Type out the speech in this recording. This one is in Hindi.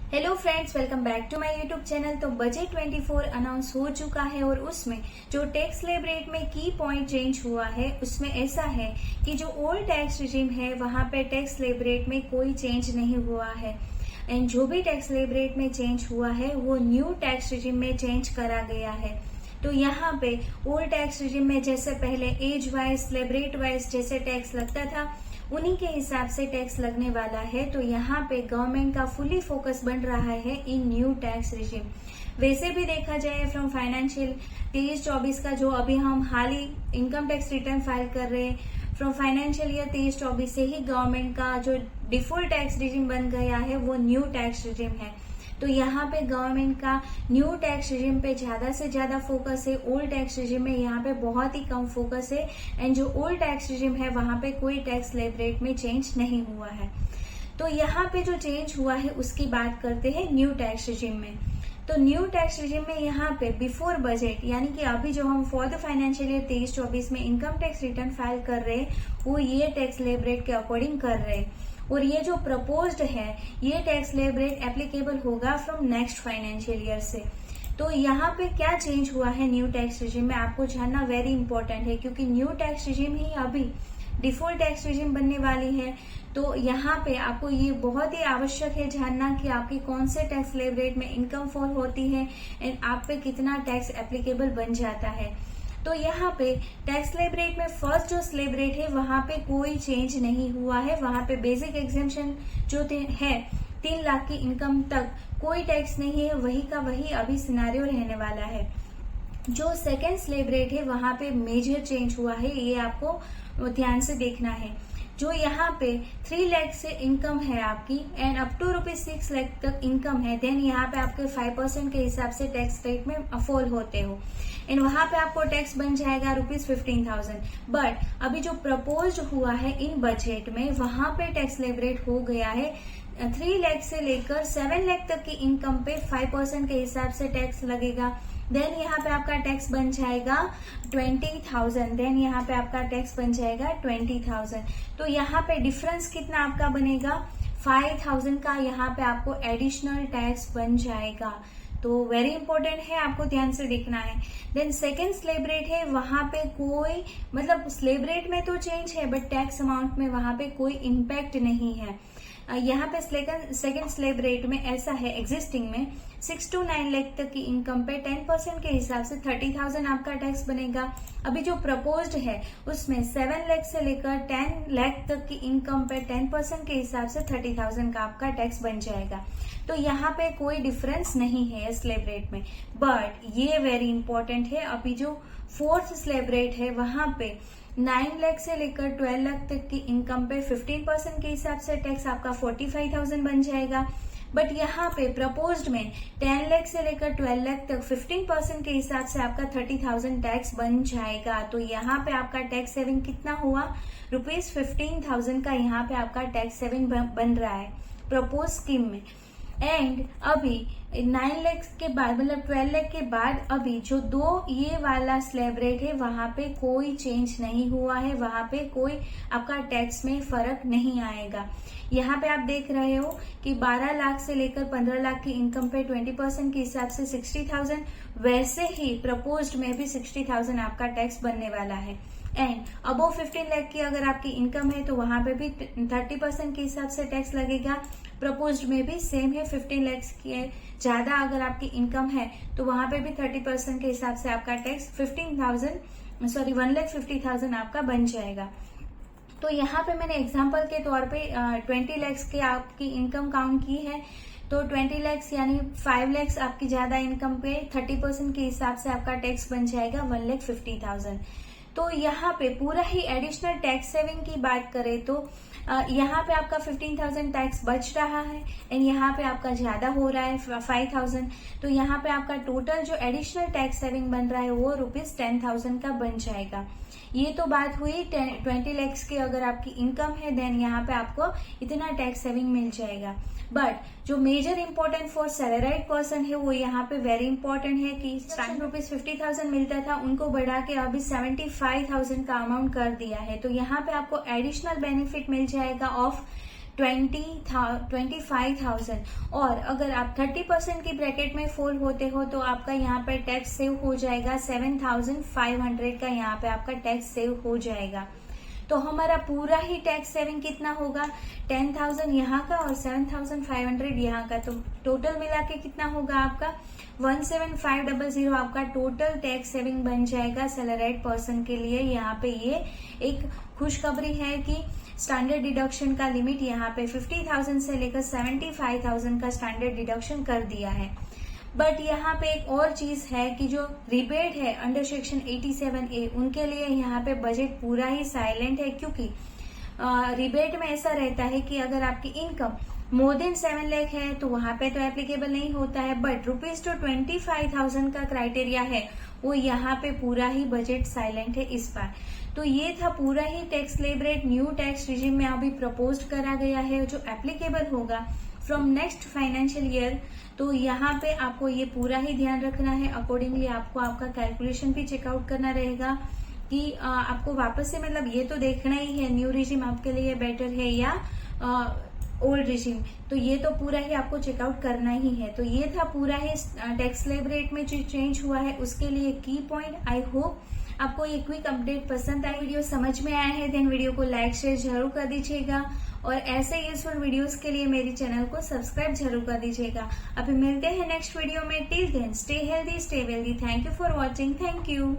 Hello friends, welcome back to my YouTube channel. तो बजट 24 अनाउंस हो चुका है और उसमें जो टैक्स स्लैब रेट में की पॉइंट चेंज हुआ है उसमें ऐसा है कि जो ओल्ड टैक्स रिजीम है वहां पे टैक्स स्लैब रेट में कोई चेंज नहीं हुआ है एंड जो भी टैक्स स्लैब रेट में चेंज हुआ है वो न्यू टैक्स रिजीम में चेंज करा गया है। तो यहाँ पे ओल्ड टैक्स रिजीम में जैसे पहले age wise slab rate wise जैसे टैक्स लगता था उन्हीं के हिसाब से टैक्स लगने वाला है। तो यहाँ पे गवर्नमेंट का फुली फोकस बन रहा है इन न्यू टैक्स रिजीम। वैसे भी देखा जाए फ्रॉम फाइनेंशियल 23-24 का जो अभी हम हाल ही इनकम टैक्स रिटर्न फाइल कर रहे हैं, फ्रॉम फाइनेंशियल ईयर 23-24 से ही गवर्नमेंट का जो डिफॉल्ट टैक्स रिजीम बन गया है वो न्यू टैक्स रिजीम है। तो यहाँ पे गवर्नमेंट का न्यू टैक्स रिजीम पे ज्यादा से ज्यादा फोकस है। ओल्ड टैक्स रिजीम में यहाँ पे बहुत ही कम फोकस है एंड जो ओल्ड टैक्स रिजीम है वहां पे कोई टैक्स स्लैब रेट में चेंज नहीं हुआ है। तो यहाँ पे जो चेंज हुआ है उसकी बात करते हैं न्यू टैक्स रिजीम में। तो न्यू टैक्स रिजीम में यहाँ पे बिफोर बजट यानी कि अभी जो हम फॉर द फाइनेंशियल ईयर 23-24 में इनकम टैक्स रिटर्न फाइल कर रहे हैं वो ये टैक्स स्लैब रेट के अकॉर्डिंग कर रहे हैं और ये जो प्रपोज्ड है ये टैक्स स्लैब रेट एप्लीकेबल होगा फ्रॉम नेक्स्ट फाइनेंशियल ईयर से। तो यहाँ पे क्या चेंज हुआ है न्यू टैक्स रिजीम में आपको जानना वेरी इंपॉर्टेंट है, क्योंकि न्यू टैक्स रिजीम ही अभी डिफॉल्ट टैक्स रिजीम बनने वाली है। तो यहाँ पे आपको ये बहुत ही आवश्यक है जानना कि आपकी कौन से टैक्स स्लैब रेट में इनकम फॉल होती है एंड आप पे कितना टैक्स एप्लीकेबल बन जाता है। तो यहाँ पे टैक्स स्लैब रेट में फर्स्ट जो स्लैब रेट है वहां पे कोई चेंज नहीं हुआ है। वहां पे बेसिक एग्जेम्पशन जो है 3 लाख की इनकम तक कोई टैक्स नहीं है, वही का वही अभी सिनारियो रहने वाला है। जो सेकेंड स्लैब रेट है वहां पे मेजर चेंज हुआ है, ये आपको ध्यान से देखना है। जो यहाँ पे 3 लाख से इनकम है आपकी एंड अप टू ₹6 लाख तक इनकम है, देन यहाँ पे आपके 5% के हिसाब से टैक्स रेट में फॉल होते हो एंड वहां पे आपको टैक्स बन जाएगा ₹15,000। बट अभी जो प्रपोज हुआ है इन बजट में वहां पे टैक्स स्लैब रेट हो गया है 3 लाख से लेकर 7 लाख तक की इनकम पे 5% के हिसाब से टैक्स लगेगा। देन यहाँ पे आपका टैक्स बन जाएगा 20,000। देन यहाँ पे आपका टैक्स बन जाएगा 20,000। तो यहाँ पे डिफरेंस कितना आपका बनेगा 5,000 का यहाँ पे आपको एडिशनल टैक्स बन जाएगा। तो वेरी इंपॉर्टेंट है, आपको ध्यान से देखना है। देन सेकेंड स्लैब रेट है, वहां पे कोई मतलब स्लैब रेट में तो चेंज है बट टैक्स अमाउंट में वहां पे कोई इम्पैक्ट नहीं है। यहाँ पे सेकेंड स्लैब रेट में ऐसा है, एग्जिस्टिंग में 6 to 9 लाख तक की इनकम पे 10% के हिसाब से 30,000 आपका टैक्स बनेगा। अभी जो प्रपोज्ड है उसमें 7 लाख से लेकर 10 लाख तक की इनकम पे 10% के हिसाब से 30,000 का आपका टैक्स बन जाएगा। तो यहाँ पे कोई डिफरेंस नहीं है स्लैब रेट में। बट ये वेरी इंपॉर्टेंट है, अभी जो फोर्थ स्लैब रेट है वहां पे 9 लाख से लेकर 12 लाख तक की इनकम पे 15% के हिसाब से टैक्स आपका 45,000 बन जाएगा। बट यहाँ पे प्रपोज्ड में 10 लाख से लेकर 12 लाख तक 15% के हिसाब से आपका 30,000 टैक्स बन जाएगा। तो यहाँ पे आपका टैक्स सेविंग कितना हुआ ₹15,000 का यहाँ पे आपका टैक्स सेविंग बन रहा है प्रपोज स्कीम में। एंड अभी 9 लाख के बाद मतलब 12 लाख के बाद अभी जो ये वाला स्लैब रेट है वहां पे कोई चेंज नहीं हुआ है, वहां पे कोई आपका टैक्स में फर्क नहीं आएगा। यहाँ पे आप देख रहे हो कि 12 लाख से लेकर 15 लाख की इनकम पे 20% के हिसाब से 60,000, वैसे ही प्रपोज्ड में भी 60,000 आपका टैक्स बनने वाला है। एंड अबव 15 लाख की अगर आपकी इनकम है तो वहां पे भी 30% के हिसाब से टैक्स लगेगा। प्रपोज्ड में भी सेम है, 15 लाख की ज्यादा अगर आपकी इनकम है तो वहां पे भी 30% के हिसाब से आपका टैक्स 1,50,000 आपका बन जाएगा। तो यहाँ पे मैंने एग्जांपल के तौर पे 20 लाख की आपकी इनकम काउंट की है। तो 20 लाख यानी 5 लाख आपकी ज्यादा इनकम पे 30% के हिसाब से आपका टैक्स बन जाएगा 1,50,000। तो यहाँ पे पूरा ही एडिशनल टैक्स सेविंग की बात करें तो यहाँ पे आपका 15,000 टैक्स बच रहा है एंड यहाँ पे आपका ज्यादा हो रहा है 5,000। तो यहाँ पे आपका टोटल जो एडिशनल टैक्स सेविंग बन रहा है वो ₹10,000 का बन जाएगा। ये तो बात हुई 20 लाख की अगर आपकी इनकम है देन यहाँ पे आपको इतना टैक्स सेविंग मिल जाएगा। बट जो major important for salaried person है वो यहाँ पे वेरी इंपॉर्टेंट है कि स्टार्टिंग ₹50,000 मिलता था उनको बढ़ा के अभी 75,000 का अमाउंट कर दिया है। तो यहाँ पे आपको एडिशनल बेनिफिट मिल जाएगा ऑफ 25,000 और अगर आप 30% की ब्रैकेट में फॉल होते हो तो आपका यहाँ पर टैक्स सेव हो जाएगा 7,500 का यहाँ पे आपका टैक्स सेव हो जाएगा। तो हमारा पूरा ही टैक्स सेविंग कितना होगा 10,000 यहाँ का और 7,500 यहाँ का, तो टोटल मिला के कितना होगा आपका 17,500 आपका टोटल टैक्स सेविंग बन जाएगा सैलरीड पर्सन के लिए। यहाँ पे ये एक खुशखबरी है कि स्टैंडर्ड डिडक्शन का लिमिट यहाँ पे 50,000 से लेकर 75,000 का स्टैंडर्ड डिडक्शन कर दिया है। बट यहाँ पे एक और चीज है कि जो रिबेट है अंडर सेक्शन 87A उनके लिए यहाँ पे बजट पूरा ही साइलेंट है, क्योंकि रिबेट में ऐसा रहता है कि अगर आपकी इनकम मोर देन 7 लाख है तो वहां पे तो एप्लीकेबल नहीं होता है, बट ₹25,000 का क्राइटेरिया है वो यहाँ पे पूरा ही बजट साइलेंट है इस बार। तो ये था पूरा ही tax slab rate new tax regime में अभी प्रपोज करा गया है जो एप्लीकेबल होगा फ्रॉम नेक्स्ट फाइनेंशियल ईयर। तो यहाँ पे आपको ये पूरा ही ध्यान रखना है, अकॉर्डिंगली आपको आपका कैलकुलेशन भी चेकआउट करना रहेगा कि आपको वापस से मतलब ये तो देखना ही है न्यू रिजिम आपके लिए बेटर है या ओल्ड रिजिम, तो ये तो पूरा ही आपको चेकआउट करना ही है। तो ये था पूरा ही टैक्स स्लैब रेट में जो चेंज हुआ है उसके लिए की पॉइंट। आई होप आपको ये क्विक अपडेट पसंद आए, वीडियो समझ में आया है देन वीडियो को लाइक शेयर जरूर कर दीजिएगा और ऐसे यूजफुल वीडियोस के लिए मेरी चैनल को सब्सक्राइब जरूर कर दीजिएगा। अभी मिलते हैं नेक्स्ट वीडियो में, till then stay healthy stay wealthy. Thank you for watching, thank you.